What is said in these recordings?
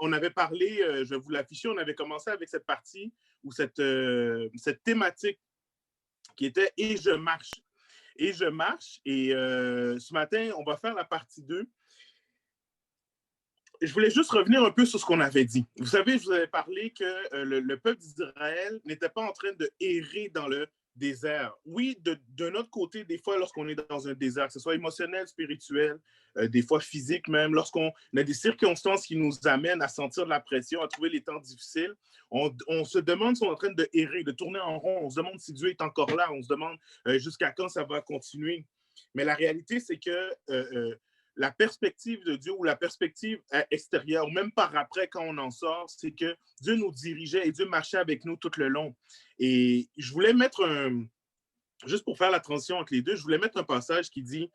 On avait parlé, je vais vous l'afficher, on avait commencé avec cette partie ou cette thématique qui était Et je marche. Et je marche. Et ce matin, on va faire la partie 2. Je voulais juste revenir un peu sur ce qu'on avait dit. Vous savez, je vous avais parlé que le peuple d'Israël n'était pas en train de errer dans le désert. Oui, d'un autre côté, des fois, lorsqu'on est dans un désert, que ce soit émotionnel, spirituel, des fois physique même, lorsqu'on a des circonstances qui nous amènent à sentir de la pression, à trouver les temps difficiles, on se demande si on est en train de errer, de tourner en rond. On se demande si Dieu est encore là. On se demande jusqu'à quand ça va continuer. Mais la réalité, c'est que la perspective de Dieu ou la perspective extérieure, ou même par après quand on en sort, c'est que Dieu nous dirigeait et Dieu marchait avec nous tout le long. Et je voulais mettre juste pour faire la transition entre les deux, je voulais mettre un passage qui dit,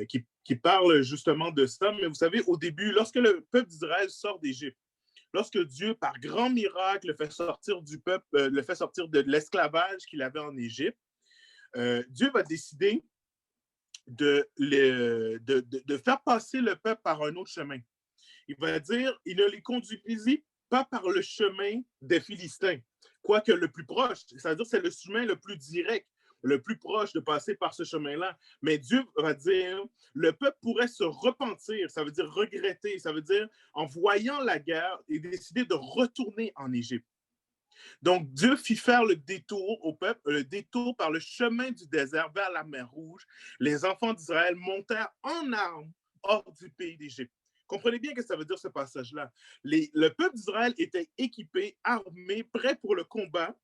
qui parle justement de ça. Mais vous savez, au début, lorsque le peuple d'Israël sort d'Égypte, lorsque Dieu, par grand miracle, le fait sortir du peuple, le fait sortir de l'esclavage qu'il avait en Égypte, Dieu va décider de faire passer le peuple par un autre chemin. Il va dire, il ne les conduisit pas par le chemin des Philistins, quoique le plus proche, c'est-à-dire c'est le chemin le plus direct, le plus proche de passer par ce chemin-là. Mais Dieu va dire, le peuple pourrait se repentir, ça veut dire regretter, ça veut dire en voyant la guerre et décider de retourner en Égypte. Donc, Dieu fit faire le détour au peuple, le détour par le chemin du désert vers la mer Rouge. Les enfants d'Israël montèrent en armes hors du pays d'Égypte. Comprenez bien ce que ça veut dire ce passage-là. Le peuple d'Israël était équipé, armé, prêt pour le combat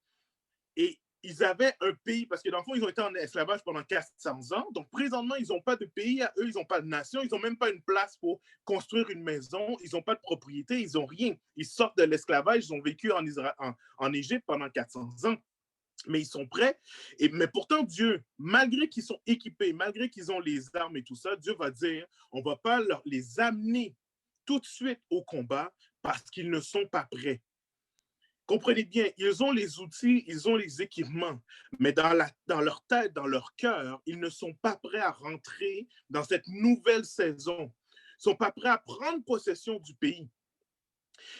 et ils avaient un pays, parce que dans le fond, ils ont été en esclavage pendant 400 ans. Donc, présentement, ils n'ont pas de pays à eux, ils n'ont pas de nation, ils n'ont même pas une place pour construire une maison, ils n'ont pas de propriété, ils n'ont rien. Ils sortent de l'esclavage, ils ont vécu en Égypte pendant 400 ans. Mais ils sont prêts. Mais pourtant, Dieu, malgré qu'ils sont équipés, malgré qu'ils ont les armes et tout ça, Dieu va dire, on ne va pas les amener tout de suite au combat parce qu'ils ne sont pas prêts. Comprenez bien, ils ont les outils, ils ont les équipements, mais dans leur tête, dans leur cœur, ils ne sont pas prêts à rentrer dans cette nouvelle saison. Ils ne sont pas prêts à prendre possession du pays.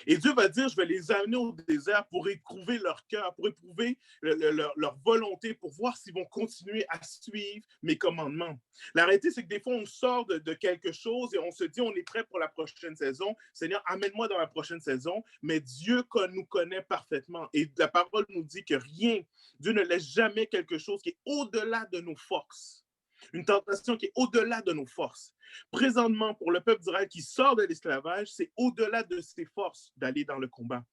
Et Dieu va dire, je vais les amener au désert pour éprouver leur cœur, pour éprouver leur volonté, pour voir s'ils vont continuer à suivre mes commandements. La réalité, c'est que des fois, on sort de quelque chose et on se dit, on est prêt pour la prochaine saison. Seigneur, amène-moi dans la prochaine saison. Mais Dieu nous connaît parfaitement. Et la parole nous dit que rien, Dieu ne laisse jamais quelque chose qui est au-delà de nos forces. Une tentation qui est au-delà de nos forces. Présentement, pour le peuple d'Israël qui sort de l'esclavage, c'est au-delà de ses forces d'aller dans le combat.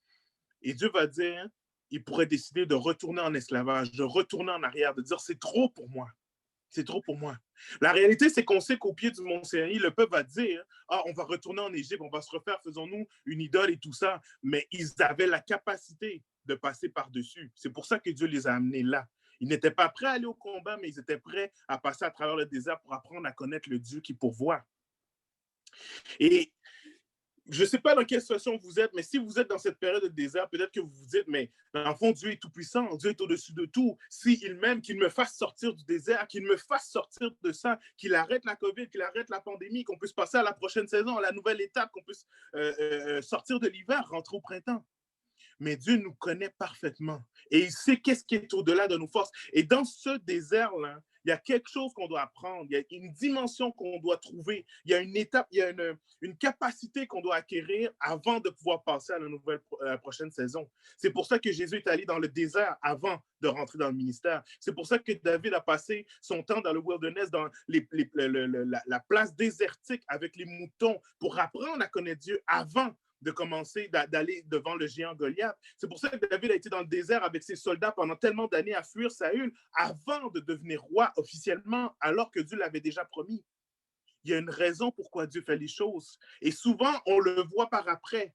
Et Dieu va dire, il pourrait décider de retourner en esclavage, de retourner en arrière, de dire, c'est trop pour moi. C'est trop pour moi. La réalité, c'est qu'on sait qu'au pied du mont Sinaï, le peuple va dire, ah, on va retourner en Égypte, on va se refaire, faisons-nous une idole et tout ça. Mais ils avaient la capacité de passer par-dessus. C'est pour ça que Dieu les a amenés là. Ils n'étaient pas prêts à aller au combat, mais ils étaient prêts à passer à travers le désert pour apprendre à connaître le Dieu qui pourvoit. Et je ne sais pas dans quelle situation vous êtes, mais si vous êtes dans cette période de désert, peut-être que vous vous dites, mais dans le fond, Dieu est tout-puissant, Dieu est au-dessus de tout. S'il m'aime, qu'il me fasse sortir du désert, qu'il me fasse sortir de ça, qu'il arrête la COVID, qu'il arrête la pandémie, qu'on puisse passer à la prochaine saison, à la nouvelle étape, qu'on puisse sortir de l'hiver, rentrer au printemps. Mais Dieu nous connaît parfaitement et il sait qu'est-ce qui est au-delà de nos forces. Et dans ce désert-là, il y a quelque chose qu'on doit apprendre, il y a une dimension qu'on doit trouver, il y a une étape, il y a une capacité qu'on doit acquérir avant de pouvoir passer à la prochaine saison. C'est pour ça que Jésus est allé dans le désert avant de rentrer dans le ministère. C'est pour ça que David a passé son temps dans le wilderness, dans la place désertique avec les moutons pour apprendre à connaître Dieu avant de commencer d'aller devant le géant Goliath. C'est pour ça que David a été dans le désert avec ses soldats pendant tellement d'années à fuir Saül avant de devenir roi officiellement, alors que Dieu l'avait déjà promis. Il y a une raison pourquoi Dieu fait les choses. Et souvent, on le voit par après.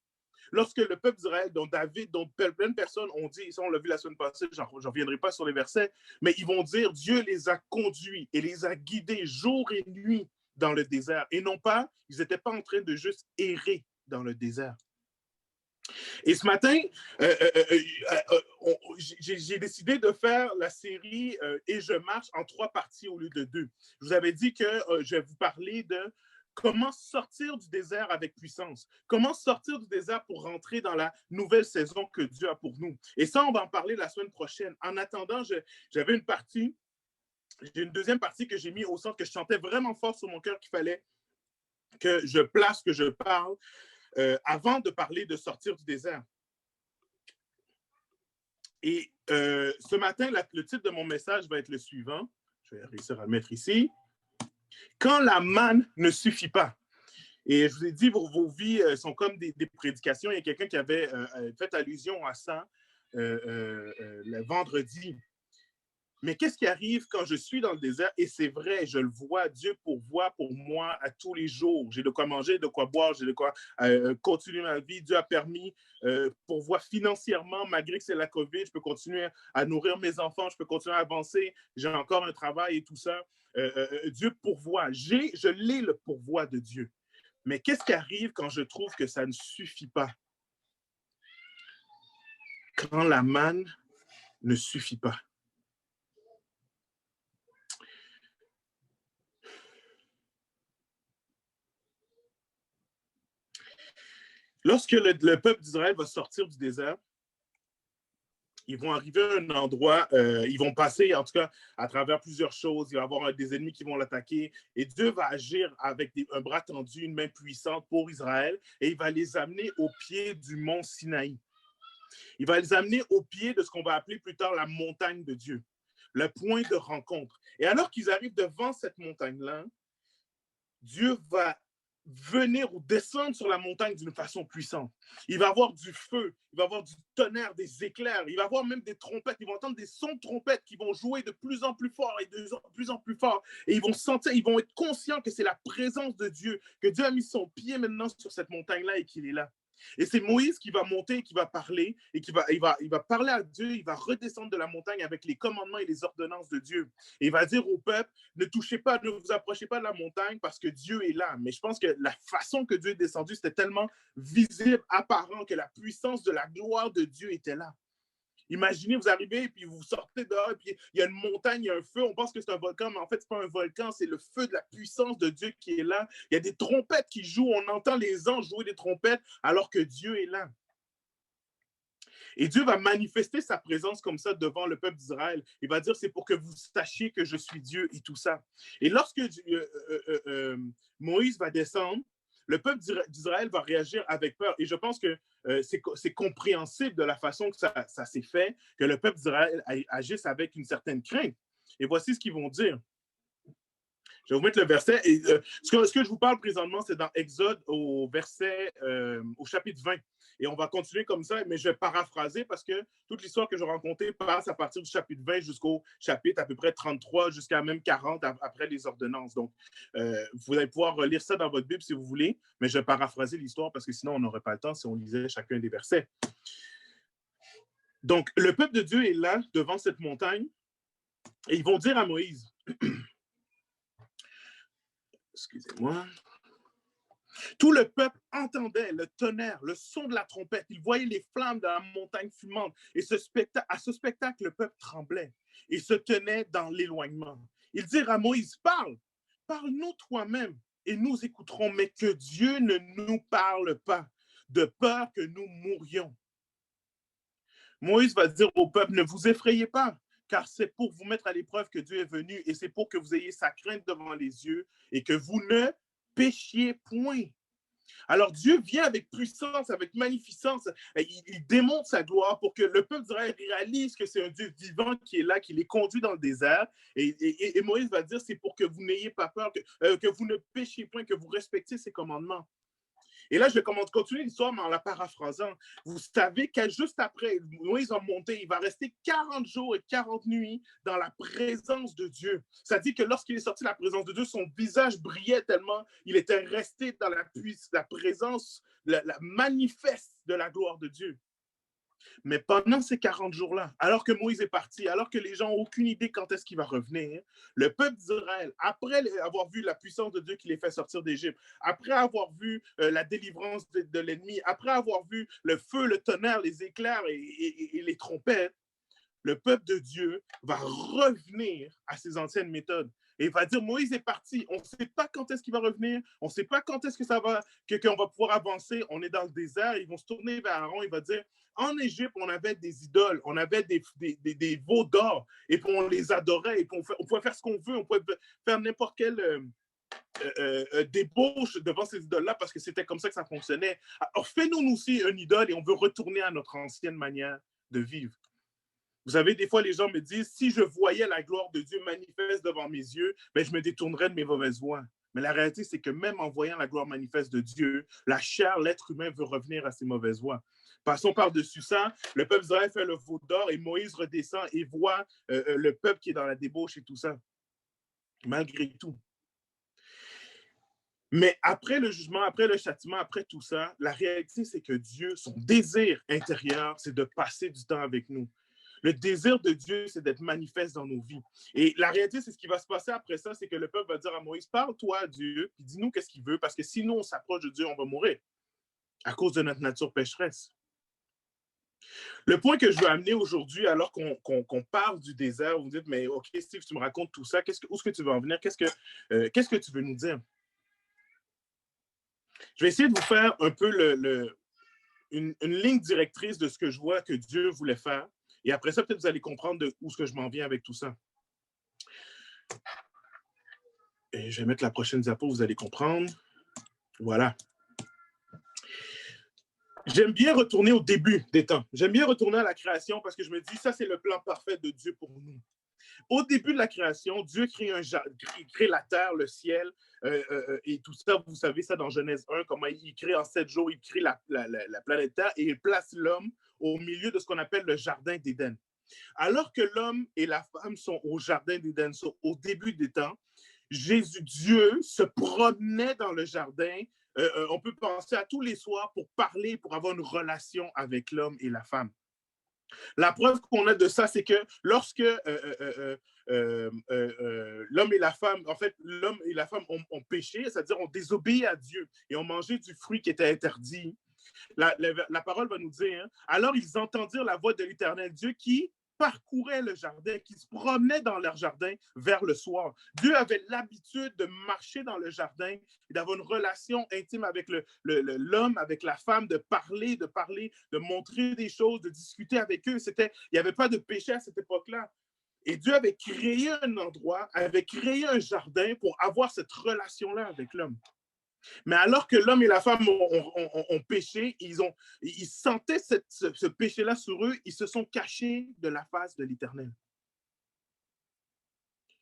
Lorsque le peuple d'Israël, dont David, dont plein de personnes ont dit, ça on l'a vu la semaine passée, je ne reviendrai pas sur les versets, mais ils vont dire, Dieu les a conduits et les a guidés jour et nuit dans le désert. Et non pas, ils n'étaient pas en train de juste errer dans le désert. Et ce matin, j'ai décidé de faire la série Et je marche en 3 parties au lieu de 2. Je vous avais dit que je vais vous parler de comment sortir du désert avec puissance, comment sortir du désert pour rentrer dans la nouvelle saison que Dieu a pour nous. Et ça, on va en parler la semaine prochaine. En attendant, j'avais une partie, j'ai une deuxième partie que j'ai mis au centre, que je sentais vraiment fort sur mon cœur qu'il fallait que je place, que je parle, avant de parler de sortir du désert. Et ce matin, le titre de mon message va être le suivant. Je vais réussir à le mettre ici. Quand la manne ne suffit pas. Et je vous ai dit, vos vies sont comme des prédications. Il y a quelqu'un qui avait fait allusion à ça le vendredi. Mais qu'est-ce qui arrive quand je suis dans le désert? Et c'est vrai, je le vois, Dieu pourvoit pour moi à tous les jours. J'ai de quoi manger, de quoi boire, j'ai de quoi continuer ma vie. Dieu a permis pourvoir financièrement, malgré que c'est la COVID, je peux continuer à nourrir mes enfants, je peux continuer à avancer, j'ai encore un travail et tout ça. Dieu pourvoit. Je l'ai le pourvoi de Dieu. Mais qu'est-ce qui arrive quand je trouve que ça ne suffit pas? Quand la manne ne suffit pas. Lorsque le peuple d'Israël va sortir du désert, ils vont arriver à un endroit, ils vont passer en tout cas à travers plusieurs choses. Il va y avoir des ennemis qui vont l'attaquer et Dieu va agir avec un bras tendu, une main puissante pour Israël et il va les amener au pied du mont Sinaï. Il va les amener au pied de ce qu'on va appeler plus tard la montagne de Dieu, le point de rencontre. Et alors qu'ils arrivent devant cette montagne-là, Dieu va venir ou descendre sur la montagne d'une façon puissante. Il va avoir du feu, il va avoir du tonnerre, des éclairs, il va avoir même des trompettes, ils vont entendre des sons de trompettes qui vont jouer de plus en plus fort et de plus en plus fort. Et ils vont sentir, ils vont être conscients que c'est la présence de Dieu, que Dieu a mis son pied maintenant sur cette montagne-là et qu'il est là. Et c'est Moïse qui va monter, qui va parler, et il va parler à Dieu, il va redescendre de la montagne avec les commandements et les ordonnances de Dieu. Et il va dire au peuple, ne touchez pas, ne vous approchez pas de la montagne parce que Dieu est là. Mais je pense que la façon que Dieu est descendu, c'était tellement visible, apparent, que la puissance de la gloire de Dieu était là. Imaginez, vous arrivez et puis vous sortez dehors et puis il y a une montagne, il y a un feu. On pense que c'est un volcan, mais en fait, ce n'est pas un volcan, c'est le feu de la puissance de Dieu qui est là. Il y a des trompettes qui jouent, on entend les anges jouer des trompettes alors que Dieu est là. Et Dieu va manifester sa présence comme ça devant le peuple d'Israël. Il va dire, c'est pour que vous sachiez que je suis Dieu et tout ça. Et lorsque Moïse va descendre, le peuple d'Israël va réagir avec peur. Et je pense que c'est compréhensible de la façon que ça s'est fait, que le peuple d'Israël agisse avec une certaine crainte. Et voici ce qu'ils vont dire. Je vais vous mettre le verset. Et, ce que je vous parle présentement, c'est dans Exode au chapitre 20. Et on va continuer comme ça, mais je vais paraphraser parce que toute l'histoire que je vais raconter passe à partir du chapitre 20 jusqu'au chapitre à peu près 33, jusqu'à même 40 après les ordonnances. Donc, vous allez pouvoir relire ça dans votre Bible si vous voulez, mais je vais paraphraser l'histoire parce que sinon, on n'aurait pas le temps si on lisait chacun des versets. Donc, le peuple de Dieu est là, devant cette montagne, et ils vont dire à Moïse, excusez-moi. Tout le peuple entendait le tonnerre, le son de la trompette. Il voyait les flammes de la montagne fumante. Et à ce spectacle, le peuple tremblait et se tenait dans l'éloignement. Ils dirent à Moïse, parle-nous toi-même et nous écouterons, mais que Dieu ne nous parle pas, de peur que nous mourions. Moïse va dire au peuple, ne vous effrayez pas, car c'est pour vous mettre à l'épreuve que Dieu est venu et c'est pour que vous ayez sa crainte devant les yeux et que vous ne péchiez point. Alors Dieu vient avec puissance, avec magnificence, il démontre sa gloire pour que le peuple d'Israël réalise que c'est un Dieu vivant qui est là, qui les conduit dans le désert. Et Moïse va dire, c'est pour que vous n'ayez pas peur, que vous ne péchiez point, que vous respectiez ses commandements. Et là, je vais continuer l'histoire mais en la paraphrasant. Vous savez que juste après, Moïse va monter, il va rester 40 jours et 40 nuits dans la présence de Dieu. Ça dit que lorsqu'il est sorti de la présence de Dieu, son visage brillait tellement, il était resté dans la présence, la manifeste de la gloire de Dieu. Mais pendant ces 40 jours-là, alors que Moïse est parti, alors que les gens n'ont aucune idée quand est-ce qu'il va revenir, le peuple d'Israël, après avoir vu la puissance de Dieu qui les fait sortir d'Égypte, après avoir vu la délivrance de l'ennemi, après avoir vu le feu, le tonnerre, les éclairs et les trompettes, le peuple de Dieu va revenir à ses anciennes méthodes. Et il va dire, Moïse est parti, on ne sait pas quand est-ce qu'il va revenir, on ne sait pas quand est-ce que qu'on va pouvoir avancer, on est dans le désert, ils vont se tourner vers Aaron, il va dire, en Égypte, on avait des idoles, on avait des veaux d'or, et puis on les adorait, et puis on pouvait faire ce qu'on veut, on pouvait faire n'importe quelle débauche devant ces idoles-là, parce que c'était comme ça que ça fonctionnait. Alors fais-nous aussi une idole, et on veut retourner à notre ancienne manière de vivre. Vous savez, des fois, les gens me disent, si je voyais la gloire de Dieu manifeste devant mes yeux, ben, je me détournerais de mes mauvaises voies. Mais la réalité, c'est que même en voyant la gloire manifeste de Dieu, la chair, l'être humain veut revenir à ses mauvaises voies. Passons par-dessus ça, le peuple d'Israël fait le veau d'or et Moïse redescend et voit le peuple qui est dans la débauche et tout ça, malgré tout. Mais après le jugement, après le châtiment, après tout ça, la réalité, c'est que Dieu, son désir intérieur, c'est de passer du temps avec nous. Le désir de Dieu, c'est d'être manifeste dans nos vies. Et la réalité, c'est ce qui va se passer après ça, c'est que le peuple va dire à Moïse, parle-toi à Dieu, puis dis-nous qu'est-ce qu'il veut, parce que sinon on s'approche de Dieu, on va mourir à cause de notre nature pécheresse. Le point que je veux amener aujourd'hui, alors qu'on parle du désert, vous me dites, mais OK, Steve, tu me racontes tout ça, où est-ce que tu veux en venir? Qu'est-ce que tu veux nous dire? Je vais essayer de vous faire un peu une ligne directrice de ce que je vois que Dieu voulait faire. Et après ça, peut-être vous allez comprendre où est-ce que je m'en viens avec tout ça. Et je vais mettre la prochaine diapo, vous allez comprendre. Voilà. J'aime bien retourner au début des temps. J'aime bien retourner à la création parce que je me dis, ça, c'est le plan parfait de Dieu pour nous. Au début de la création, Dieu crée la terre, le ciel, et tout ça, vous savez ça dans Genèse 1, comment il crée en 7 jours, il crée la planète Terre et il place l'homme au milieu de ce qu'on appelle le jardin d'Éden. Alors que l'homme et la femme sont au jardin d'Éden, sont au début des temps, Dieu se promenait dans le jardin. On peut penser à tous les soirs pour parler, pour avoir une relation avec l'homme et la femme. La preuve qu'on a de ça, c'est que lorsque l'homme et la femme, en fait, l'homme et la femme ont péché, c'est-à-dire ont désobéi à Dieu et ont mangé du fruit qui était interdit, la parole va nous dire, hein, alors ils entendirent la voix de l'Éternel Dieu qui parcouraient le jardin, qui se promenaient dans leur jardin vers le soir. Dieu avait l'habitude de marcher dans le jardin et d'avoir une relation intime avec l'homme, avec la femme, de parler, de montrer des choses, de discuter avec eux. Il n'y avait pas de péché à cette époque-là. Et Dieu avait créé un endroit, avait créé un jardin pour avoir cette relation-là avec l'homme. Mais alors que l'homme et la femme ont péché, ils sentaient ce péché-là sur eux, ils se sont cachés de la face de l'Éternel.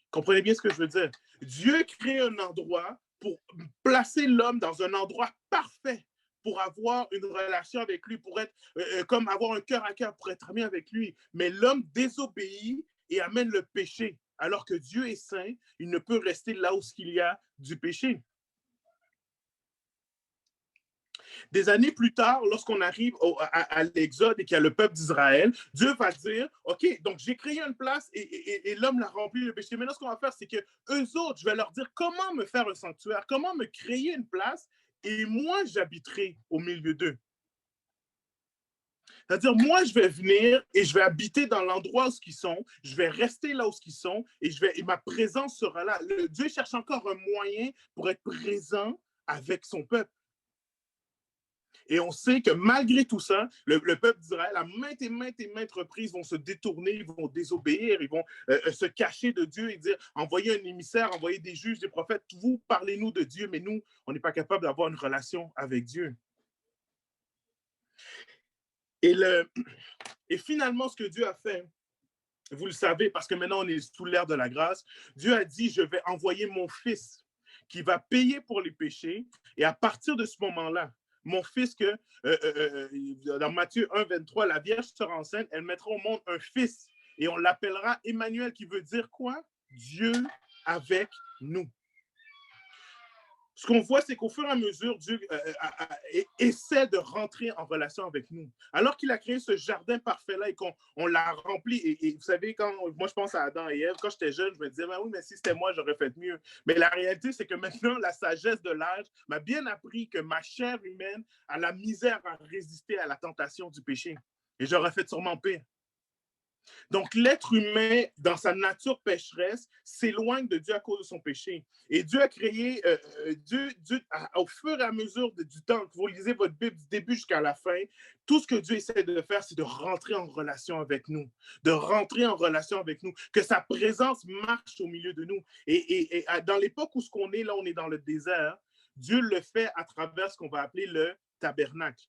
Comprenez bien ce que je veux dire? Dieu crée un endroit pour placer l'homme dans un endroit parfait pour avoir une relation avec lui, pour être comme avoir un cœur à cœur, pour être ami avec lui. Mais l'homme désobéit et amène le péché. Alors que Dieu est saint, il ne peut rester là où il y a du péché. Des années plus tard, lorsqu'on arrive à l'Exode et qu'il y a le peuple d'Israël, Dieu va dire, OK, donc j'ai créé une place et l'homme l'a rempli le péché. Maintenant, ce qu'on va faire, c'est que eux autres, je vais leur dire comment me faire un sanctuaire, comment me créer une place et moi, j'habiterai au milieu d'eux. C'est-à-dire, moi, je vais venir et je vais habiter dans l'endroit où ils sont, je vais rester là où ils sont et ma présence sera là. Dieu cherche encore un moyen pour être présent avec son peuple. Et on sait que malgré tout ça, le peuple d'Israël, à maintes et maintes reprises, vont se détourner, ils vont désobéir, ils vont se cacher de Dieu et dire, envoyez un émissaire, envoyez des juges, des prophètes, vous parlez-nous de Dieu, mais nous, on n'est pas capable d'avoir une relation avec Dieu. Et finalement, ce que Dieu a fait, vous le savez, parce que maintenant on est sous l'ère de la grâce, Dieu a dit, je vais envoyer mon fils qui va payer pour les péchés, et à partir de ce moment-là, mon fils que, dans Matthieu 1, 23, la Vierge sera enceinte, elle mettra au monde un fils et on l'appellera Emmanuel, qui veut dire quoi? Dieu avec nous. Ce qu'on voit, c'est qu'au fur et à mesure, Dieu essaie de rentrer en relation avec nous. Alors qu'il a créé ce jardin parfait-là et qu'on l'a rempli, et vous savez, quand moi je pense à Adam et Ève, quand j'étais jeune, je me disais, ben oui, mais si c'était moi, j'aurais fait mieux. Mais la réalité, c'est que maintenant, la sagesse de l'âge m'a bien appris que ma chair humaine a la misère à résister à la tentation du péché. Et j'aurais fait sûrement pire. Donc, l'être humain, dans sa nature pécheresse, s'éloigne de Dieu à cause de son péché. Et Dieu a créé, au fur et à mesure du temps, que vous lisez votre Bible du début jusqu'à la fin, tout ce que Dieu essaie de faire, c'est de rentrer en relation avec nous, de rentrer en relation avec nous, que sa présence marche au milieu de nous. Et dans l'époque où ce qu'on est, là, on est dans le désert, Dieu le fait à travers ce qu'on va appeler le tabernacle.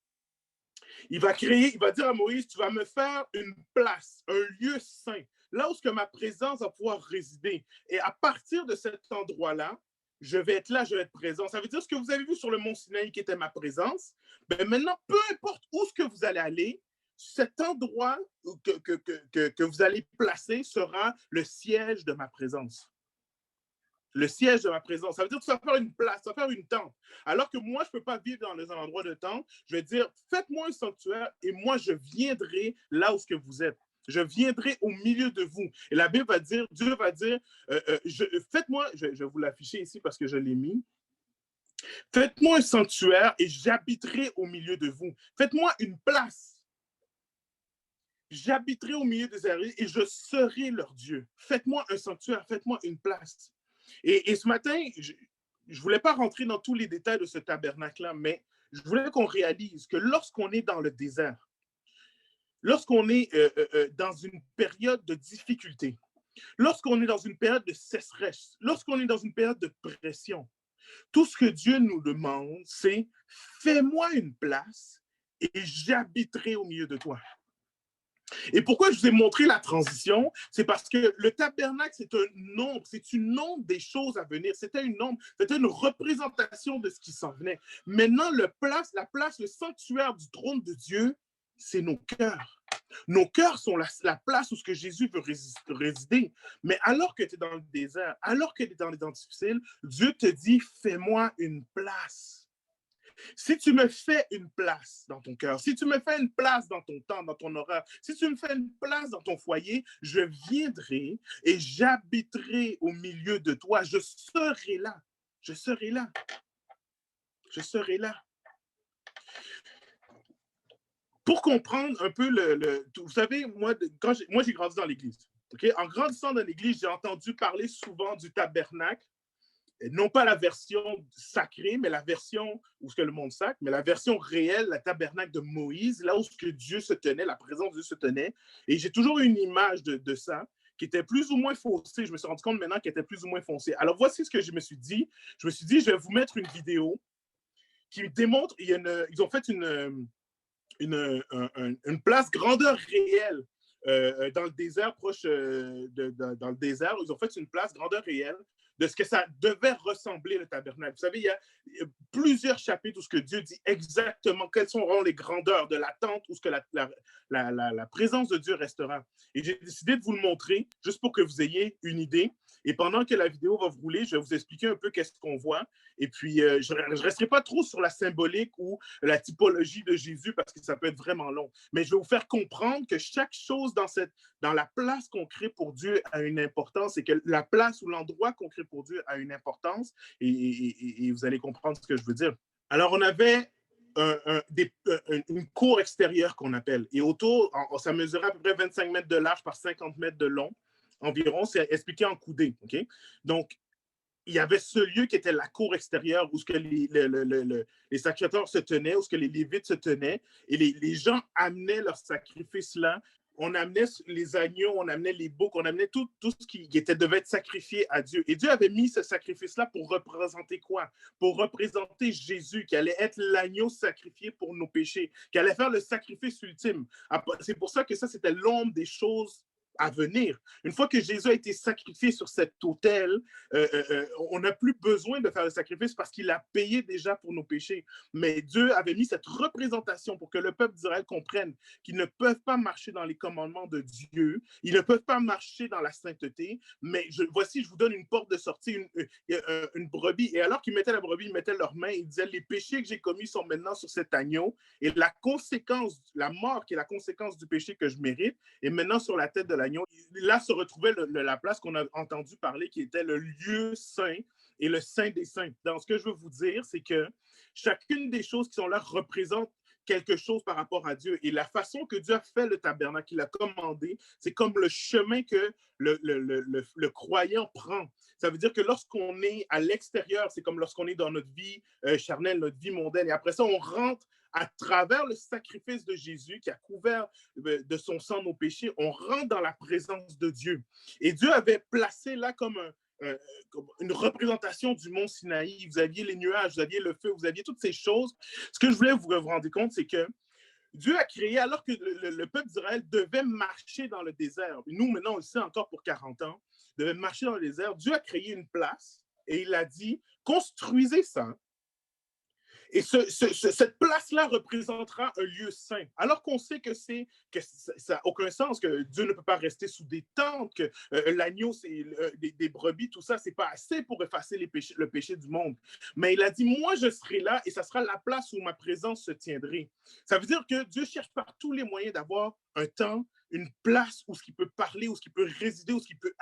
Il va dire à Moïse, tu vas me faire une place, un lieu saint, là où ce que ma présence va pouvoir résider. Et à partir de cet endroit-là, je vais être là, je vais être présent. Ça veut dire ce que vous avez vu sur le mont Sinaï qui était ma présence. Ben maintenant, peu importe où ce que vous allez aller, cet endroit que vous allez placer sera le siège de ma présence. Le siège de ma présence. Ça veut dire que tu vas faire une place, tu vas faire une tente. Alors que moi, je ne peux pas vivre dans un endroit de tente. Je vais dire, faites-moi un sanctuaire et moi, je viendrai là où ce que vous êtes. Je viendrai au milieu de vous. Et la Bible va dire, Dieu va dire, faites-moi, je vais vous l'afficher ici parce que je l'ai mis. Faites-moi un sanctuaire et j'habiterai au milieu de vous. Faites-moi une place. J'habiterai au milieu des Israélites et je serai leur Dieu. Faites-moi un sanctuaire, faites-moi une place. Et ce matin, je ne voulais pas rentrer dans tous les détails de ce tabernacle-là, mais je voulais qu'on réalise que lorsqu'on est dans le désert, lorsqu'on est dans une période de difficulté, lorsqu'on est dans une période de sécheresse, lorsqu'on est dans une période de pression, tout ce que Dieu nous demande, c'est fais-moi une place et j'habiterai au milieu de toi. Et pourquoi je vous ai montré la transition? C'est parce que le tabernacle, c'est un ombre, c'est une ombre des choses à venir. C'était une ombre, c'était une représentation de ce qui s'en venait. Maintenant, la place, le sanctuaire du trône de Dieu, c'est nos cœurs. Nos cœurs sont la place où ce que Jésus veut résider. Mais alors que tu es dans le désert, alors que tu es dans les temps difficiles, Dieu te dit, fais-moi une place. Si tu me fais une place dans ton cœur, si tu me fais une place dans ton temps, dans ton horaire, si tu me fais une place dans ton foyer, je viendrai et j'habiterai au milieu de toi. Je serai là. Je serai là. Je serai là. Pour comprendre un peu vous savez, moi j'ai grandi dans l'église. Okay? En grandissant dans l'église, j'ai entendu parler souvent du tabernacle. Non pas la version sacrée, mais la version où ce que le monde sacre, mais la version réelle, la tabernacle de Moïse, là où ce que Dieu se tenait, la présence de Dieu se tenait. Et j'ai toujours eu une image de ça qui était plus ou moins faussée. Je me suis rendu compte maintenant qu'elle était plus ou moins faussée. Alors voici ce que je me suis dit. Je me suis dit, je vais vous mettre une vidéo qui démontre, ils ont fait une place grandeur réelle dans le désert, dans le désert. Ils ont fait une place grandeur réelle de ce que ça devait ressembler le tabernacle. Vous savez, il y a plusieurs chapitres où ce que Dieu dit exactement quelles seront les grandeurs de la tente où ce que la présence de Dieu restera. Et j'ai décidé de vous le montrer juste pour que vous ayez une idée. Et pendant que la vidéo va vous rouler, je vais vous expliquer un peu qu'est-ce qu'on voit. Et puis, je ne resterai pas trop sur la symbolique ou la typologie de Jésus parce que ça peut être vraiment long. Mais je vais vous faire comprendre que chaque chose dans la place qu'on crée pour Dieu a une importance et que la place ou l'endroit qu'on crée pour Dieu a une importance. Et vous allez comprendre ce que je veux dire. Alors, on avait une cour extérieure qu'on appelle. Et autour, ça mesurait à peu près 25 mètres de large par 50 mètres de long environ. C'est expliqué en coudées. Okay? Donc, il y avait ce lieu qui était la cour extérieure où ce que les sacrificateurs se tenaient, où ce que les Lévites se tenaient, et les gens amenaient leurs sacrifices là. On amenait les agneaux, on amenait les boucs, on amenait tout ce qui devait être sacrifié à Dieu. Et Dieu avait mis ce sacrifice-là pour représenter quoi? Pour représenter Jésus, qui allait être l'agneau sacrifié pour nos péchés, qui allait faire le sacrifice ultime. C'est pour ça que ça, c'était l'ombre des choses à venir. Une fois que Jésus a été sacrifié sur cet autel, on n'a plus besoin de faire le sacrifice parce qu'il a payé déjà pour nos péchés. Mais Dieu avait mis cette représentation pour que le peuple d'Israël comprenne qu'ils ne peuvent pas marcher dans les commandements de Dieu, ils ne peuvent pas marcher dans la sainteté, mais voici, je vous donne une porte de sortie, une brebis. Et alors qu'ils mettaient la brebis, ils mettaient leurs mains, ils disaient, les péchés que j'ai commis sont maintenant sur cet agneau, et la conséquence, la mort qui est la conséquence du péché que je mérite, est maintenant sur la tête de l'agneau. Là se retrouvait la place qu'on a entendu parler, qui était le lieu saint et le saint des saints. Donc, ce que je veux vous dire, c'est que chacune des choses qui sont là représente quelque chose par rapport à Dieu. Et la façon que Dieu a fait le tabernacle, qu'il a commandé, c'est comme le chemin que le croyant prend. Ça veut dire que lorsqu'on est à l'extérieur, c'est comme lorsqu'on est dans notre vie charnelle, notre vie mondaine. Et après ça, on rentre à travers le sacrifice de Jésus qui a couvert de son sang nos péchés, on rentre dans la présence de Dieu. Et Dieu avait placé là comme une représentation du mont Sinaï. Vous aviez les nuages, vous aviez le feu, vous aviez toutes ces choses. Ce que je voulais vous rendre compte, c'est que Dieu a créé, alors que le peuple d'Israël devait marcher dans le désert, nous maintenant on le sait encore pour 40 ans, devait marcher dans le désert, Dieu a créé une place et il a dit, construisez ça. Et cette place-là représentera un lieu saint. Alors qu'on sait que ça n'a aucun sens, que Dieu ne peut pas rester sous des tentes, que l'agneau, des brebis, tout ça, c'est pas assez pour effacer le péché du monde. Mais il a dit, moi, je serai là et ça sera la place où ma présence se tiendrait. Ça veut dire que Dieu cherche par tous les moyens d'avoir un temps, une place où il peut parler, où il peut résider, où il peut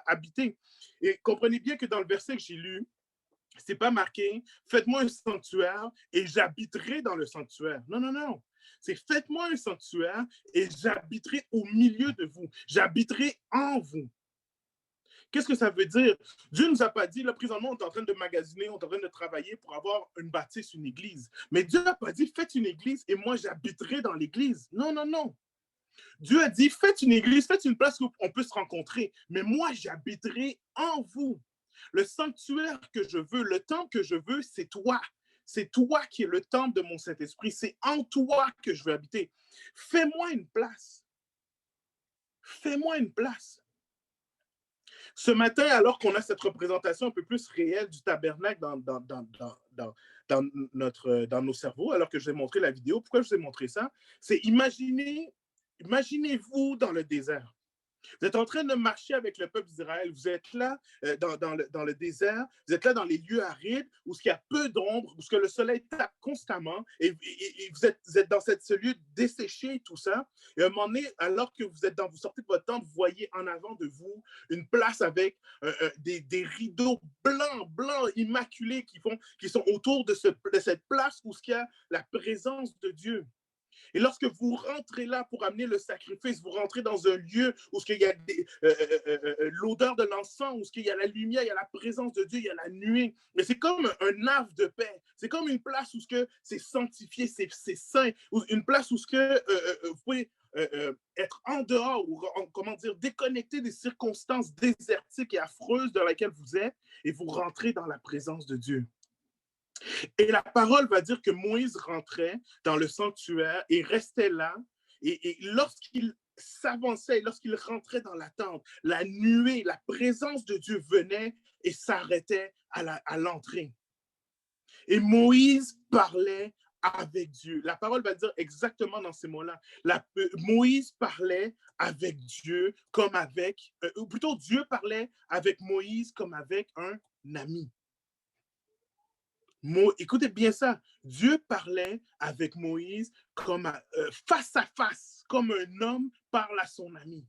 habiter. Et comprenez bien que dans le verset que j'ai lu, c'est pas marqué « Faites-moi un sanctuaire et j'habiterai dans le sanctuaire ». Non, non, non. C'est « Faites-moi un sanctuaire et j'habiterai au milieu de vous. J'habiterai en vous ». Qu'est-ce que ça veut dire? Dieu ne nous a pas dit, là, présentement, on est en train de magasiner, on est en train de travailler pour avoir une bâtisse, une église. Mais Dieu n'a pas dit « Faites une église et moi, j'habiterai dans l'église ». Non, non, non. Dieu a dit « Faites une église, faites une place où on peut se rencontrer, mais moi, j'habiterai en vous ». Le sanctuaire que je veux, le temple que je veux, c'est toi. C'est toi qui es le temple de mon Saint-Esprit. C'est en toi que je veux habiter. Fais-moi une place. Fais-moi une place. Ce matin, alors qu'on a cette représentation un peu plus réelle du tabernacle dans nos cerveaux, alors que je vais montrer la vidéo, pourquoi je vous ai montré ça? C'est imaginez-vous dans le désert. Vous êtes en train de marcher avec le peuple d'Israël. Vous êtes là dans le désert. Vous êtes là dans les lieux arides où il y a peu d'ombre, où le soleil tape constamment. Et vous êtes dans ce lieu desséché, tout ça. Et à un moment donné, alors que vous sortez de votre tente, vous voyez en avant de vous une place avec des rideaux blancs, immaculés qui sont autour de cette place où il y a la présence de Dieu. Et lorsque vous rentrez là pour amener le sacrifice, vous rentrez dans un lieu où il y a l'odeur de l'encens, où il y a la lumière, il y a la présence de Dieu, il y a la nuée. Mais c'est comme un havre de paix. C'est comme une place où c'est sanctifié, c'est saint. Une place où vous pouvez être en dehors ou, comment dire, déconnecté des circonstances désertiques et affreuses dans lesquelles vous êtes et vous rentrez dans la présence de Dieu. Et la parole va dire que Moïse rentrait dans le sanctuaire et restait là. Et lorsqu'il s'avançait, lorsqu'il rentrait dans la tente, la nuée, la présence de Dieu venait et s'arrêtait à l'entrée. Et Moïse parlait avec Dieu. La parole va dire exactement dans ces mots-là. Moïse parlait avec Dieu comme avec, ou plutôt Dieu parlait avec Moïse comme avec un ami. Écoutez bien ça. Dieu parlait avec Moïse comme face à face, comme un homme parle à son ami.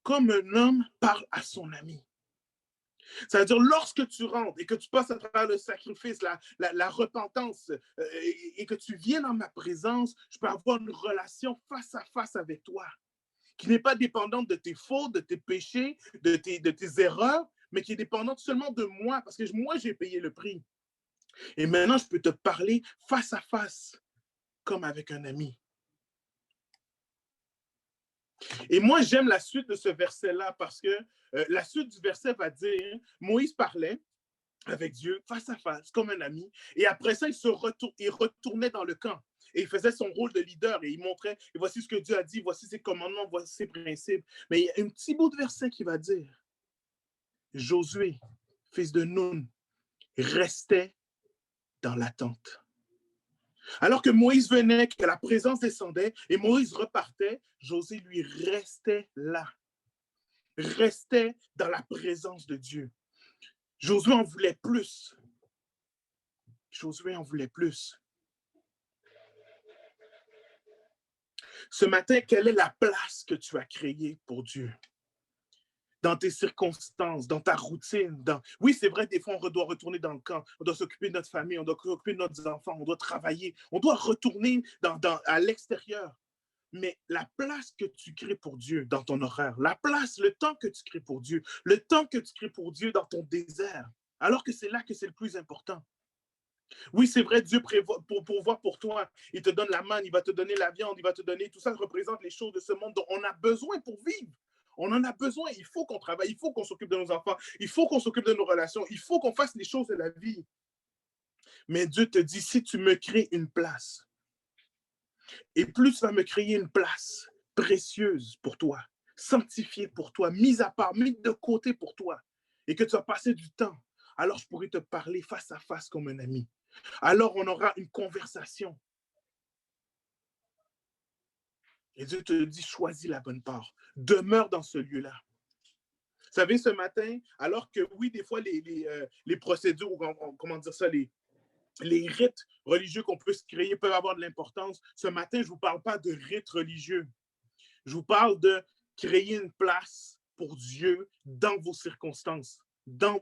Comme un homme parle à son ami. Ça veut dire, lorsque tu rentres et que tu passes à travers le sacrifice, la repentance, et que tu viens dans ma présence, je peux avoir une relation face à face avec toi, qui n'est pas dépendante de tes fautes, de tes péchés, de tes erreurs, mais qui est dépendante seulement de moi, parce que moi, j'ai payé le prix. Et maintenant, je peux te parler face à face, comme avec un ami. Et moi, j'aime la suite de ce verset-là parce que la suite du verset va dire, Moïse parlait avec Dieu face à face, comme un ami, et après ça, il retournait dans le camp. Et il faisait son rôle de leader et il montrait, et voici ce que Dieu a dit, voici ses commandements, voici ses principes. Mais il y a un petit bout de verset qui va dire, Josué, fils de Nun, restait dans l'attente. Alors que Moïse venait, que la présence descendait et Moïse repartait, Josué lui restait là, restait dans la présence de Dieu. Josué en voulait plus. Josué en voulait plus. Ce matin, quelle est la place que tu as créée pour Dieu? Dans tes circonstances, dans ta routine. Oui, c'est vrai, des fois, on doit retourner dans le camp, on doit s'occuper de notre famille, on doit s'occuper de nos enfants, on doit travailler, on doit retourner à l'extérieur. Mais la place que tu crées pour Dieu dans ton horaire, la place, le temps que tu crées pour Dieu, le temps que tu crées pour Dieu dans ton désert, alors que c'est là que c'est le plus important. Oui, c'est vrai, Dieu prévoit pour pourvoir pour toi. Il te donne la manne, il va te donner la viande, il va te donner, tout ça représente les choses de ce monde dont on a besoin pour vivre. On en a besoin, il faut qu'on travaille, il faut qu'on s'occupe de nos enfants, il faut qu'on s'occupe de nos relations, il faut qu'on fasse les choses de la vie. Mais Dieu te dit, si tu me crées une place, et plus tu vas me créer une place précieuse pour toi, sanctifiée pour toi, mise à part, mise de côté pour toi, et que tu as passé du temps, alors je pourrai te parler face à face comme un ami. Alors on aura une conversation. Et Dieu te dit, choisis la bonne part. Demeure dans ce lieu-là. Vous savez, ce matin, alors que oui, des fois, les procédures, ou comment dire ça, les rites religieux qu'on peut se créer peuvent avoir de l'importance. Ce matin, je ne vous parle pas de rites religieux. Je vous parle de créer une place pour Dieu dans vos circonstances,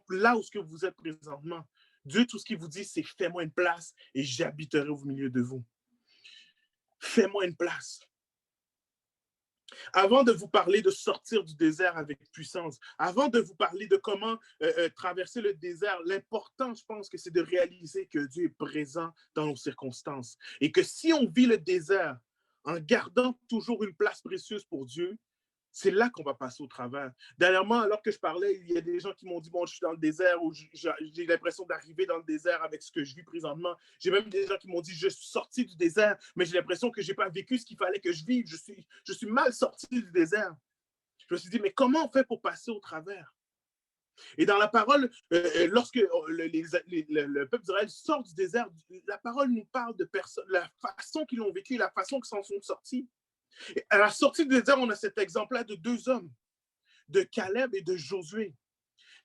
là où ce que vous êtes présentement. Dieu, tout ce qu'il vous dit, c'est fais-moi une place et j'habiterai au milieu de vous. Fais-moi une place. Avant de vous parler de sortir du désert avec puissance, avant de vous parler de comment traverser le désert, l'important, je pense que c'est de réaliser que Dieu est présent dans nos circonstances et que si on vit le désert en gardant toujours une place précieuse pour Dieu, c'est là qu'on va passer au travers. Dernièrement, alors que je parlais, il y a des gens qui m'ont dit, bon, je suis dans le désert ou j'ai l'impression d'arriver dans le désert avec ce que je vis présentement. J'ai même des gens qui m'ont dit, je suis sorti du désert, mais j'ai l'impression que je n'ai pas vécu ce qu'il fallait que je vive. Je suis mal sorti du désert. Je me suis dit, mais comment on fait pour passer au travers? Et dans la parole, lorsque le peuple d'Israël sort du désert, la parole nous parle de personnes, la façon qu'ils l'ont vécu, la façon qu'ils s'en sont sortis. Et à la sortie du désert, on a cet exemple-là de deux hommes, de Caleb et de Josué,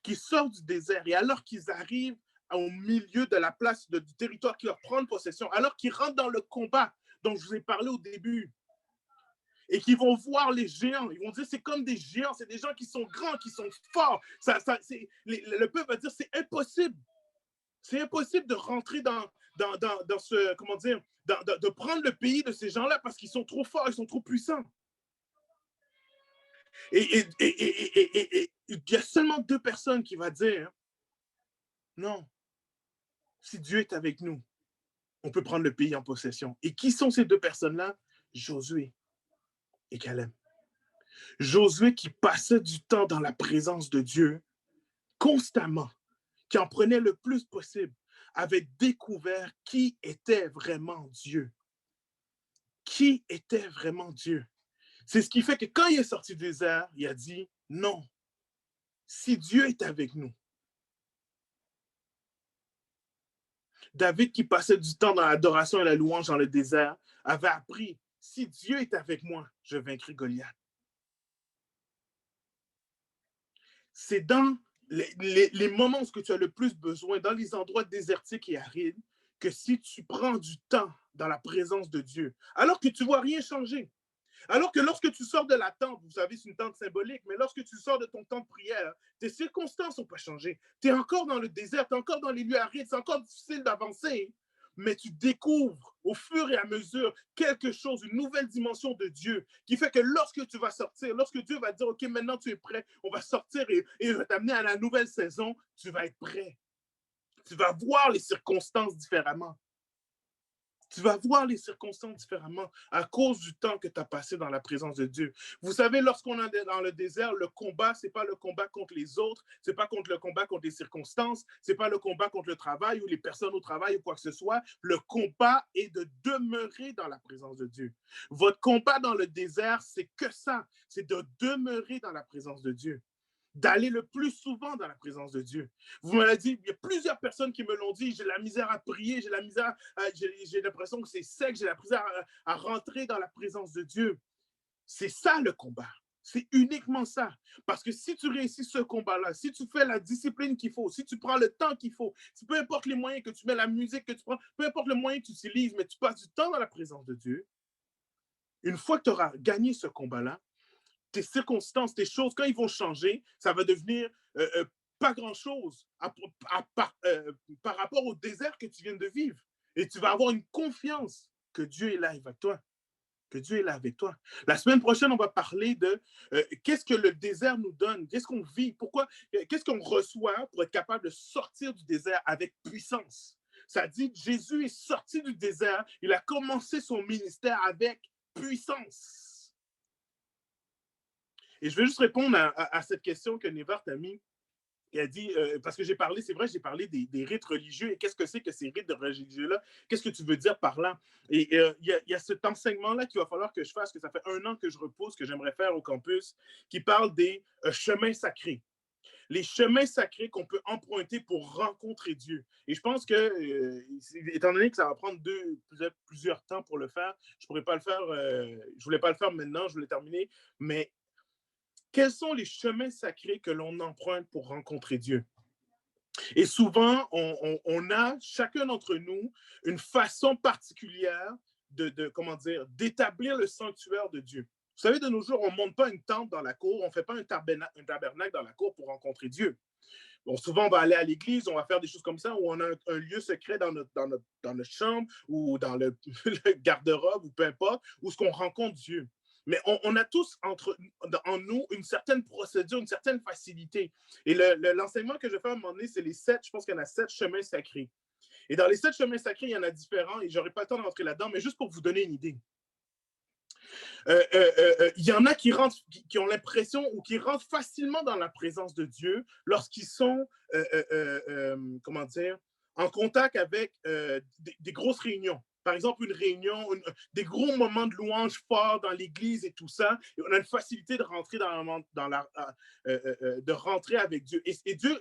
qui sortent du désert. Et alors qu'ils arrivent au milieu de la place du territoire qui leur prend possession, alors qu'ils rentrent dans le combat dont je vous ai parlé au début, et qu'ils vont voir les géants, ils vont dire c'est comme des géants, c'est des gens qui sont grands, qui sont forts. Le peuple va dire c'est impossible. C'est impossible de rentrer dans ce, comment dire, de prendre le pays de ces gens-là parce qu'ils sont trop forts, ils sont trop puissants. Et il y a seulement deux personnes qui vont dire, non, si Dieu est avec nous, on peut prendre le pays en possession. Et qui sont ces deux personnes-là? Josué et Caleb. Josué qui passait du temps dans la présence de Dieu constamment, qui en prenait le plus possible, avait découvert qui était vraiment Dieu. Qui était vraiment Dieu? C'est ce qui fait que quand il est sorti du désert, il a dit, non, si Dieu est avec nous. David, qui passait du temps dans l'adoration et la louange dans le désert, avait appris, si Dieu est avec moi, je vaincrai Goliath. C'est dans les moments où tu as le plus besoin, dans les endroits désertiques et arides, que si tu prends du temps dans la présence de Dieu, alors que tu ne vois rien changer, alors que lorsque tu sors de la tente, vous savez, c'est une tente symbolique, mais lorsque tu sors de ton temps de prière, tes circonstances n'ont pas changé. Tu es encore dans le désert, tu es encore dans les lieux arides, c'est encore difficile d'avancer, mais tu découvres au fur et à mesure quelque chose, une nouvelle dimension de Dieu, qui fait que lorsque tu vas sortir, lorsque Dieu va dire, OK, maintenant tu es prêt, on va sortir et va t'amener à la nouvelle saison, tu vas être prêt. Tu vas voir les circonstances différemment. Tu vas voir les circonstances différemment à cause du temps que tu as passé dans la présence de Dieu. Vous savez, lorsqu'on est dans le désert, le combat, ce n'est pas le combat contre les autres, ce n'est pas contre le combat contre les circonstances, ce n'est pas le combat contre le travail ou les personnes au travail ou quoi que ce soit. Le combat est de demeurer dans la présence de Dieu. Votre combat dans le désert, c'est que ça, c'est de demeurer dans la présence de Dieu, d'aller le plus souvent dans la présence de Dieu. Vous m'avez dit, il y a plusieurs personnes qui me l'ont dit, j'ai la misère à prier, j'ai l'impression que c'est sec, j'ai la misère à rentrer dans la présence de Dieu. C'est ça le combat. C'est uniquement ça. Parce que si tu réussis ce combat-là, si tu fais la discipline qu'il faut, si tu prends le temps qu'il faut, peu importe les moyens que tu mets, la musique que tu prends, peu importe le moyen que tu utilises, mais tu passes du temps dans la présence de Dieu, une fois que tu auras gagné ce combat-là, tes circonstances, tes choses, quand ils vont changer, ça va devenir pas grand-chose par rapport au désert que tu viens de vivre. Et tu vas avoir une confiance que Dieu est là avec toi. Que Dieu est là avec toi. La semaine prochaine, on va parler de qu'est-ce que le désert nous donne, qu'est-ce qu'on vit, pourquoi, qu'est-ce qu'on reçoit pour être capable de sortir du désert avec puissance. Ça dit, Jésus est sorti du désert, il a commencé son ministère avec puissance. Et je vais juste répondre à cette question que Névart a mis. Il a dit, parce que j'ai parlé, c'est vrai, j'ai parlé des rites religieux et qu'est-ce que c'est que ces rites religieux-là? Qu'est-ce que tu veux dire par là? Et il y a cet enseignement-là qu'il va falloir que je fasse, que ça fait 1 an que je repousse, que j'aimerais faire au campus, qui parle des chemins sacrés. Les chemins sacrés qu'on peut emprunter pour rencontrer Dieu. Et je pense que, étant donné que ça va prendre plusieurs temps pour le faire, je ne pourrais pas le faire, je ne voulais pas le faire maintenant, je voulais terminer, mais quels sont les chemins sacrés que l'on emprunte pour rencontrer Dieu? Et souvent, on a, chacun d'entre nous, une façon particulière comment dire, d'établir le sanctuaire de Dieu. Vous savez, de nos jours, on ne monte pas une tente dans la cour, on ne fait pas un tabernacle dans la cour pour rencontrer Dieu. Bon, souvent, on va aller à l'église, on va faire des choses comme ça, où on a un lieu secret dans notre chambre ou dans le garde-robe ou peu importe, où ce qu'on rencontre Dieu. Mais on a tous en nous une certaine procédure, une certaine facilité. Et l'enseignement que je fais à un moment donné, c'est les 7, je pense qu'il y en a 7 chemins sacrés. Et dans les 7 chemins sacrés, il y en a différents, et je n'aurai pas le temps d'entrer là-dedans, mais juste pour vous donner une idée. Il y en a qui ont l'impression ou qui rentrent facilement dans la présence de Dieu lorsqu'ils sont, comment dire, en contact avec des grosses réunions. Par exemple, une réunion, des gros moments de louange forts dans l'église et tout ça. Et on a une facilité de rentrer de rentrer avec Dieu. Et Dieu,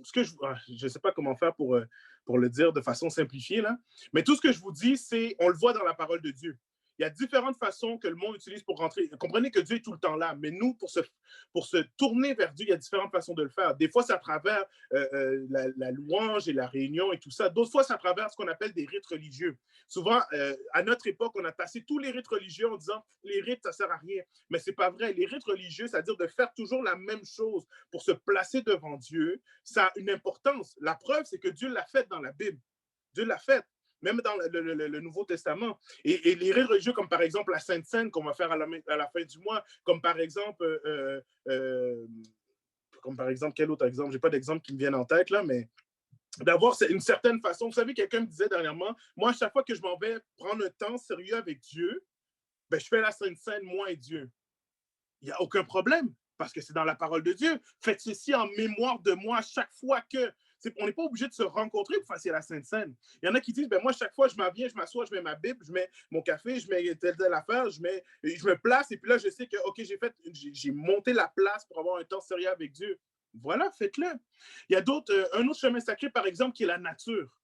ce que je ne sais pas comment faire pour le dire de façon simplifiée, là, mais tout ce que je vous dis, c'est, on le voit dans la parole de Dieu. Il y a différentes façons que le monde utilise pour rentrer. Comprenez que Dieu est tout le temps là, mais nous, pour se tourner vers Dieu, il y a différentes façons de le faire. Des fois, c'est à travers la louange et la réunion et tout ça. D'autres fois, c'est à travers ce qu'on appelle des rites religieux. Souvent, à notre époque, on a passé tous les rites religieux en disant les rites, ça ne sert à rien. Mais ce n'est pas vrai. Les rites religieux, c'est-à-dire de faire toujours la même chose pour se placer devant Dieu, ça a une importance. La preuve, c'est que Dieu l'a fait dans la Bible. Dieu l'a fait. Même dans le Nouveau Testament. Et les rites religieux, comme par exemple la Sainte Seine qu'on va faire à la fin du mois, comme par exemple, quel autre exemple? Je n'ai pas d'exemple qui me vienne en tête, là, mais d'avoir une certaine façon. Vous savez, quelqu'un me disait dernièrement, moi, à chaque fois que je m'en vais prendre un temps sérieux avec Dieu, ben, je fais la Sainte Seine, moi et Dieu. Il n'y a aucun problème, parce que c'est dans la parole de Dieu. Faites ceci en mémoire de moi à chaque fois que... On n'est pas obligé de se rencontrer pour faire la Sainte Seine. Il y en a qui disent, ben moi, chaque fois, je m'en viens, je m'assois, je mets ma Bible, je mets mon café, je mets telle affaire, je me place, et puis là, je sais que, OK, j'ai monté la place pour avoir un temps sérieux avec Dieu. Voilà, faites-le. Il y a un autre chemin sacré, par exemple, qui est la nature.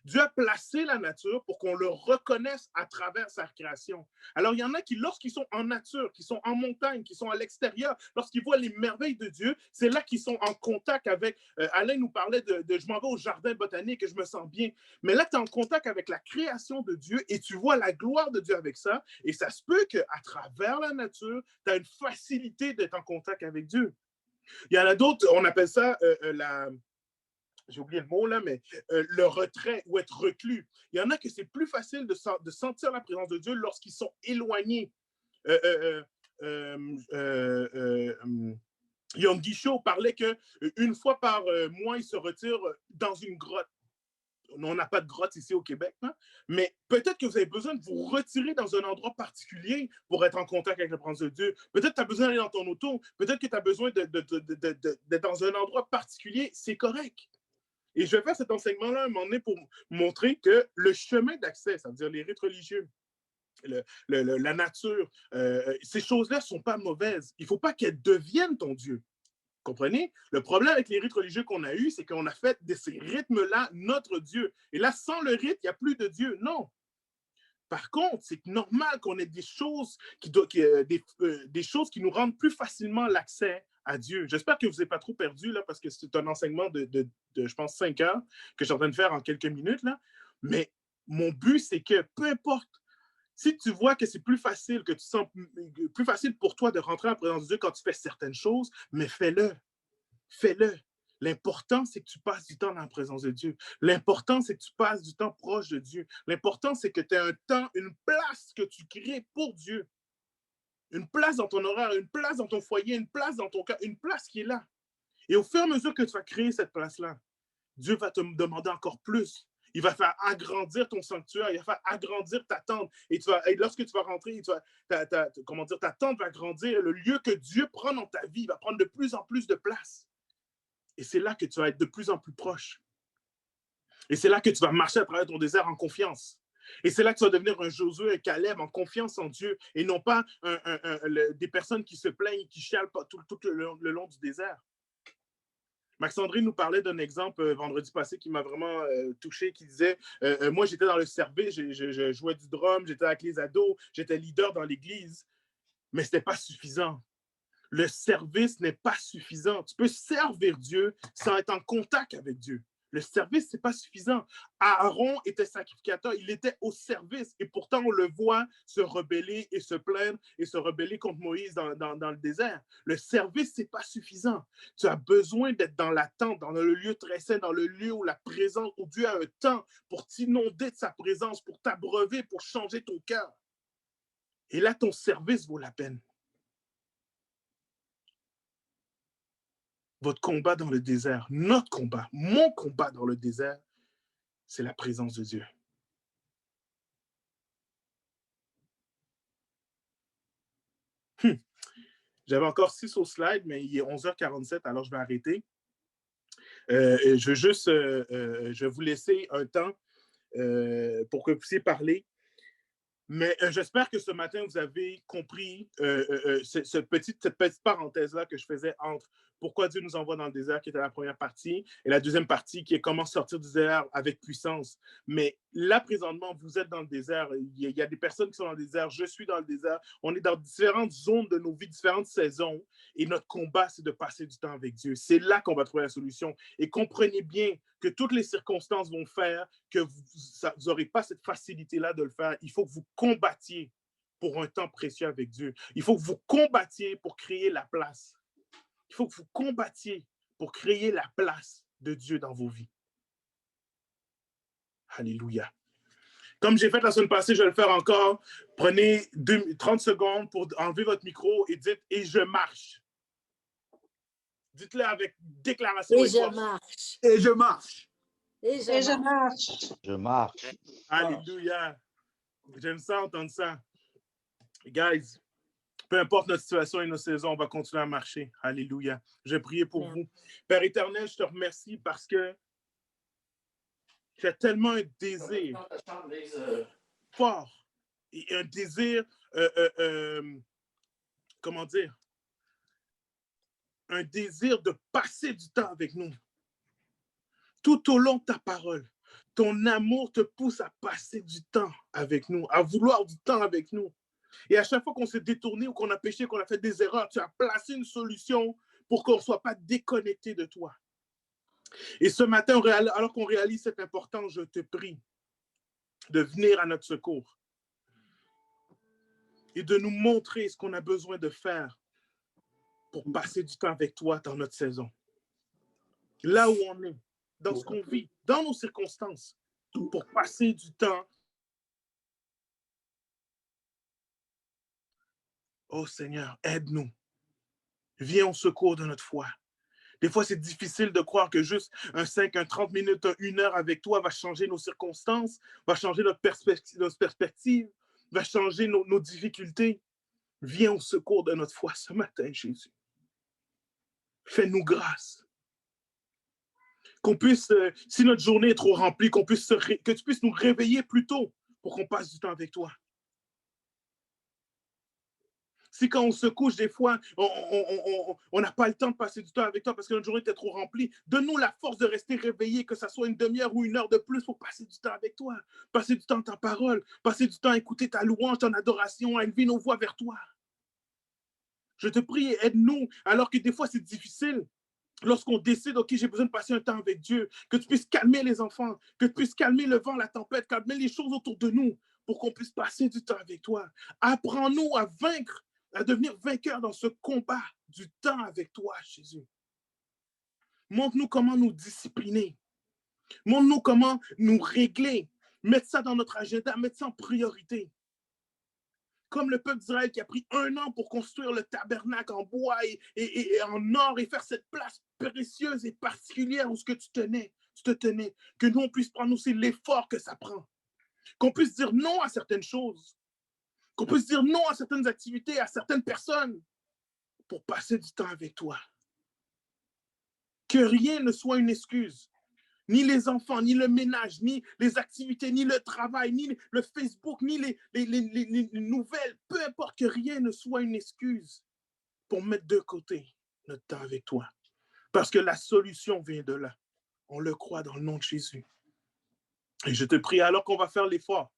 Dieu a placé la nature pour qu'on le reconnaisse à travers sa création. Alors, il y en a qui, lorsqu'ils sont en nature, qui sont en montagne, qui sont à l'extérieur, lorsqu'ils voient les merveilles de Dieu, c'est là qu'ils sont en contact avec... Alain nous parlait de je m'en vais au jardin botanique et je me sens bien. Mais là, tu es en contact avec la création de Dieu et tu vois la gloire de Dieu avec ça. Et ça se peut qu'à travers la nature, tu as une facilité d'être en contact avec Dieu. Il y en a d'autres, on appelle ça j'ai oublié le mot là, mais le retrait ou être reclus. Il y en a que c'est plus facile de sentir la présence de Dieu lorsqu'ils sont éloignés. Yom Guichot parlait qu'une fois par mois, il se retire dans une grotte. on n'a pas de grotte ici au Québec, hein, mais peut-être que vous avez besoin de vous retirer dans un endroit particulier pour être en contact avec la présence de Dieu. Peut-être que tu as besoin d'aller dans ton auto. Peut-être que tu as besoin d'être dans un endroit particulier. C'est correct. Et je vais faire cet enseignement-là à un moment donné pour montrer que le chemin d'accès, c'est-à-dire les rites religieux, la nature, ces choses-là ne sont pas mauvaises. Il ne faut pas qu'elles deviennent ton Dieu. Comprenez? Le problème avec les rites religieux qu'on a eus, c'est qu'on a fait de ces rythmes-là notre Dieu. Et là, sans le rite, il n'y a plus de Dieu. Non. Par contre, c'est normal qu'on ait des choses des choses qui nous rendent plus facilement l'accès à Dieu. J'espère que vous n'êtes pas trop perdu, là, parce que c'est un enseignement je pense, 5 heures que je suis en train de faire en quelques minutes. Là. Mais mon but, c'est que peu importe, si tu vois que c'est plus facile, que tu sens plus facile pour toi de rentrer en présence de Dieu quand tu fais certaines choses, mais fais-le. Fais-le. L'important, c'est que tu passes du temps dans la présence de Dieu. L'important, c'est que tu passes du temps proche de Dieu. L'important, c'est que tu aies un temps, une place que tu crées pour Dieu. Une place dans ton horaire, une place dans ton foyer, une place dans ton cœur, une place qui est là. Et au fur et à mesure que tu vas créer cette place-là, Dieu va te demander encore plus. Il va faire agrandir ton sanctuaire, il va faire agrandir ta tente. Et lorsque tu vas rentrer, ta tente va grandir. Le lieu que Dieu prend dans ta vie va prendre de plus en plus de place. Et c'est là que tu vas être de plus en plus proche. Et c'est là que tu vas marcher à travers ton désert en confiance. Et c'est là que tu vas devenir un Josué, un Caleb en confiance en Dieu et non pas des personnes qui se plaignent, qui chialent tout le long du désert. Maxandrine nous parlait d'un exemple vendredi passé qui m'a vraiment touché, qui disait moi, j'étais dans le service, je jouais du drum, j'étais avec les ados, j'étais leader dans l'église, mais ce n'était pas suffisant. Le service n'est pas suffisant. Tu peux servir Dieu sans être en contact avec Dieu. Le service, ce n'est pas suffisant. Aaron était sacrificateur, il était au service. Et pourtant, on le voit se rebeller et se plaindre et se rebeller contre Moïse dans le désert. Le service, ce n'est pas suffisant. Tu as besoin d'être dans l'attente, dans le lieu très saint, dans le lieu où la présence, où Dieu a un temps pour t'inonder de sa présence, pour t'abreuver, pour changer ton cœur. Et là, ton service vaut la peine. Votre combat dans le désert, notre combat, mon combat dans le désert, c'est la présence de Dieu. J'avais encore 6 au slide, mais il est 11h47, alors je vais arrêter. Je vais vous laisser un temps pour que vous puissiez parler. Mais j'espère que ce matin, vous avez compris cette petite parenthèse-là que je faisais entre pourquoi Dieu nous envoie dans le désert, qui était la première partie, et la deuxième partie, qui est comment sortir du désert avec puissance. Mais là, présentement, vous êtes dans le désert. Il y a des personnes qui sont dans le désert. Je suis dans le désert. On est dans différentes zones de nos vies, différentes saisons. Et notre combat, c'est de passer du temps avec Dieu. C'est là qu'on va trouver la solution. Et comprenez bien que toutes les circonstances vont faire que vous n'aurez pas cette facilité-là de le faire. Il faut que vous combattiez pour un temps précieux avec Dieu. Il faut que vous combattiez pour créer la place. Il faut que vous combattiez pour créer la place de Dieu dans vos vies. Alléluia. Comme j'ai fait la semaine passée, je vais le faire encore. Prenez 30 secondes pour enlever votre micro et dites « Et je marche ». Dites-le avec déclaration. Et je marche. Et je marche. Et je marche. Je marche. Alléluia. J'aime ça, entendre ça. Guys, peu importe notre situation et nos saisons, on va continuer à marcher. Alléluia. Je vais prier pour vous. Père éternel, je te remercie parce que tu as tellement un désir fort et un désir, comment dire, un désir de passer du temps avec nous. Tout au long de ta parole, ton amour te pousse à passer du temps avec nous, à vouloir du temps avec nous. Et à chaque fois qu'on s'est détourné ou qu'on a péché, qu'on a fait des erreurs, tu as placé une solution pour qu'on ne soit pas déconnecté de toi. Et ce matin, alors qu'on réalise cette importance, je te prie de venir à notre secours et de nous montrer ce qu'on a besoin de faire pour passer du temps avec toi dans notre saison. Là où on est, dans ce qu'on vit, dans nos circonstances, pour passer du temps. Oh Seigneur, aide-nous. Viens au secours de notre foi. Des fois, c'est difficile de croire que juste un 5, un 30 minutes, une heure avec toi va changer nos circonstances, va changer notre perspective, va changer nos difficultés. Viens au secours de notre foi ce matin, Jésus. Fais-nous grâce. Qu'on puisse, si notre journée est trop remplie, que tu puisses nous réveiller plus tôt pour qu'on passe du temps avec toi. Si quand on se couche, des fois, on n'a pas le temps de passer du temps avec toi parce que notre journée était trop remplie, donne-nous la force de rester réveillé, que ça soit une demi-heure ou une heure de plus pour passer du temps avec toi, passer du temps dans ta parole, passer du temps à écouter ta louange, ton adoration, à élever nos voix vers toi. Je te prie, aide-nous, alors que des fois c'est difficile. Lorsqu'on décide, OK, j'ai besoin de passer un temps avec Dieu, que tu puisses calmer les enfants, que tu puisses calmer le vent, la tempête, calmer les choses autour de nous pour qu'on puisse passer du temps avec toi. Apprends-nous à vaincre, à devenir vainqueurs dans ce combat du temps avec toi, Jésus. Montre-nous comment nous discipliner. Montre-nous comment nous régler. Mettre ça dans notre agenda, mettre ça en priorité. Comme le peuple d'Israël qui a pris 1 an pour construire le tabernacle en bois et en or et faire cette place précieuse et particulière où ce que tu te tenais. Que nous, on puisse prendre aussi l'effort que ça prend. Qu'on puisse dire non à certaines choses. Qu'on puisse dire non à certaines activités, à certaines personnes pour passer du temps avec toi. Que rien ne soit une excuse. Ni les enfants, ni le ménage, ni les activités, ni le travail, ni le Facebook, ni les nouvelles. Peu importe, que rien ne soit une excuse pour mettre de côté notre temps avec toi. Parce que la solution vient de là. On le croit dans le nom de Jésus. Et je te prie, alors qu'on va faire l'effort,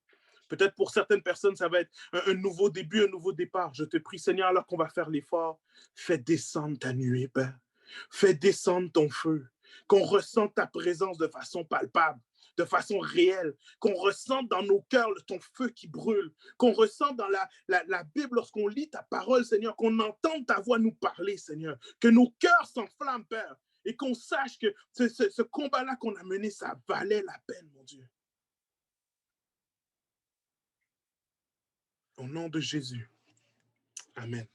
peut-être pour certaines personnes, ça va être un nouveau début, un nouveau départ. Je te prie, Seigneur, alors qu'on va faire l'effort, fais descendre ta nuée, Père. Fais descendre ton feu. Qu'on ressente ta présence de façon palpable, de façon réelle. Qu'on ressente dans nos cœurs ton feu qui brûle. Qu'on ressente dans la Bible, lorsqu'on lit ta parole, Seigneur, qu'on entende ta voix nous parler, Seigneur. Que nos cœurs s'enflamment, Père. Et qu'on sache que ce combat-là qu'on a mené, ça valait la peine, mon Dieu. Au nom de Jésus. Amen.